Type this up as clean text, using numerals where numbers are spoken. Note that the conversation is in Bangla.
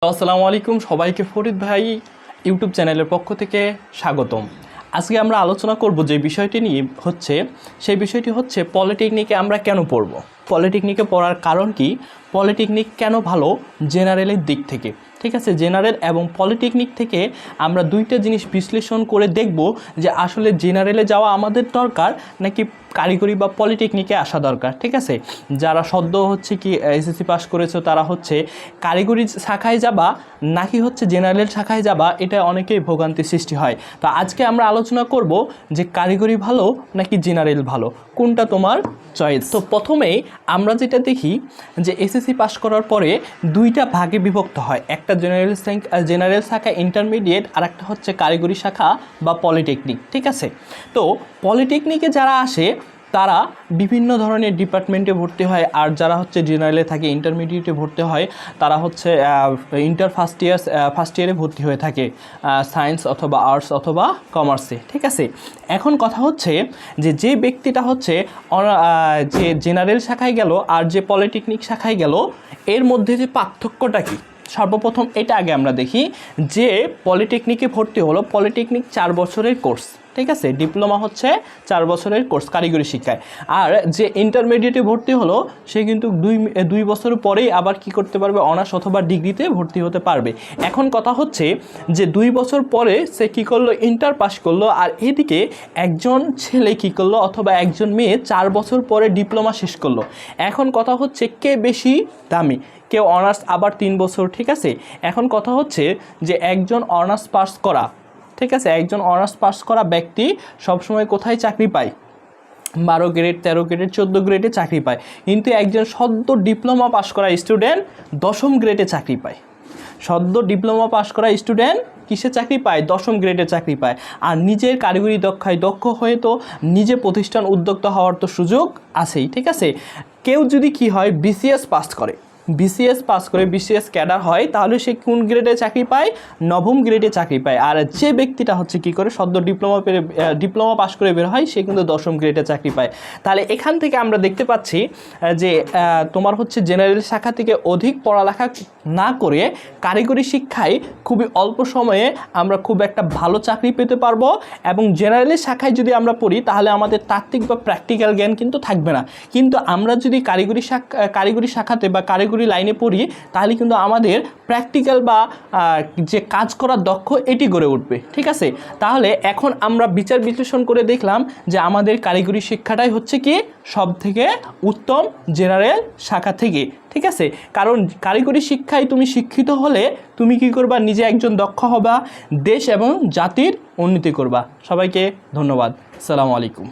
আসসালামু আলাইকুম সবাইকে ফরিদ ভাই ইউটিউব চ্যানেলের পক্ষ থেকে স্বাগতম। আজকে আমরা আলোচনা করব যে বিষয়টি নিয়ে সেই বিষয়টি হচ্ছে পলিটেকনিকে আমরা কেন পড়ব, পলিটেকনিকে পড়ার কারণ কি, পলিটেকনিক কেন ভালো জেনারেলের দিক থেকে। ঠিক আছে, জেনারেল এবং পলিটেকনিক থেকে আমরা দুইটা জিনিস বিশ্লেষণ করে দেখব যে আসলে জেনারেলে যাওয়া আমাদের দরকার নাকি কারিগরি বা পলিটেকনিকে আসা দরকার। ঠিক আছে, যারা সদ্য এসএসসি পাস করেছো তারা কারিগরি শাখায় যাবা নাকি জেনারেল শাখায় যাবা, এটা অনেকেই ভোগান্তি সৃষ্টি হয়। তো আজকে আমরা আলোচনা করব যে কারিগরি ভালো নাকি জেনারেল ভালো, কোনটা তোমার চয়েস। তো প্রথমেই আমরা যেটা দেখি যে এসএসসি পাস করার পরে দুইটা ভাগে বিভক্ত হয়, একটা জেনারেল শাখা ইন্টারমিডিয়েট আর একটা কারিগরি শাখা বা পলিটেকনিক। ঠিক আছে, তো পলিটেকনিকে যারা আসে তারা বিভিন্ন ধরনের ডিপার্টমেন্টে ভর্তি হয়, আর যারা জেনারেলে থাকে ইন্টারমিডিয়েটে ভর্তি হয় তারা ফার্স্ট ইয়ারে ভর্তি হয়ে থাকে সায়েন্স অথবা আর্টস অথবা কমার্সে। ঠিক আছে, এখন কথা যে ব্যক্তিটা যে জেনারেল শাখায় গেল আর যে পলিটেকনিক শাখায় গেল এর মধ্যে যে পার্থক্যটা কী, সর্বপ্রথম এটা আগে আমরা দেখি যে পলিটেকনিকে ভর্তি হলো, পলিটেকনিক 4 বছরের কোর্স। ঠিক আছে, ডিপ্লোমা 4 বছরের কোর্স কারিগরি শিক্ষায়, আর যে ইন্টারমিডিয়েটে ভর্তি হলো সে কিন্তু 2 বছর পরেই আবার কি করতে পারবে, অনার্স অথবা ডিগ্রিতে ভর্তি হতে পারবে। এখন কথা যে 2 বছর পরে সে কী করলো, ইন্টার পাস করলো, আর এদিকে একজন ছেলে কী করলো অথবা একজন মেয়ে 4 বছর পরে ডিপ্লোমা শেষ করলো। এখন কথা কে বেশি দামি, কেউ অনার্স আবার 3 বছর। ঠিক আছে, এখন কথা যে একজন অনার্স পাস করা, ঠিক আছে, একজন অনার্স পাস করা ব্যক্তি সবসময় কোথায় চাকরি পায়, 12 গ্রেড 13 গ্রেড 14 গ্রেডে চাকরি পায়, কিন্তু একজন সদ্য ডিপ্লোমা পাস করা স্টুডেন্ট 10ম গ্রেডে চাকরি পায়। সদ্য ডিপ্লোমা পাস করা স্টুডেন্ট কিসে চাকরি পায়, 10ম গ্রেডে চাকরি পায়। আর নিজের কারিগরি দক্ষ হয়ে তো নিজে প্রতিষ্ঠান উদ্যোক্তা হওয়ার তো সুযোগ আছেই। ঠিক আছে, কেউ যদি কি হয় বিসিএস পাস করে, বিসিএস ক্যাডার হয়, তাহলে সে কোন গ্রেডে চাকরি পায়, 9ম গ্রেডে চাকরি পায়। আর যে ব্যক্তিটা কী করে সদ্য ডিপ্লোমা পাস করে বের হয় সে কিন্তু 10ম গ্রেডে চাকরি পায়। তাহলে এখান থেকে আমরা দেখতে পাচ্ছি যে তোমার জেনারেল শাখা থেকে অধিক পড়ালেখা না করে কারিগরি শিক্ষায় খুবই অল্প সময়ে আমরা খুব একটা ভালো চাকরি পেতে পারবো, এবং জেনারেল শাখায় যদি আমরা পড়ি তাহলে আমাদের তাত্ত্বিক বা প্র্যাকটিক্যাল জ্ঞান কিন্তু থাকবে না। কিন্তু আমরা যদি কারিগরি শাখাতে বা কারিগরি লাইনে পড়ি তাহলে কিন্তু আমাদের প্র্যাকটিক্যাল বা যে কাজ করার দক্ষ এটি গড়ে উঠবে। ঠিক আছে, তাহলে এখন আমরা বিচার বিশ্লেষণ করে দেখলাম যে আমাদের কারিগরি শিক্ষাটাই কি সব থেকে উত্তম জেনারেল শাখা থেকে। ঠিক আছে, কারণ কারিগরি শিক্ষায় তুমি শিক্ষিত হলে তুমি কি করবা, নিজে একজন দক্ষ হবা, দেশ এবং জাতির উন্নতি করবা। সবাইকে ধন্যবাদ। আসসালামু আলাইকুম।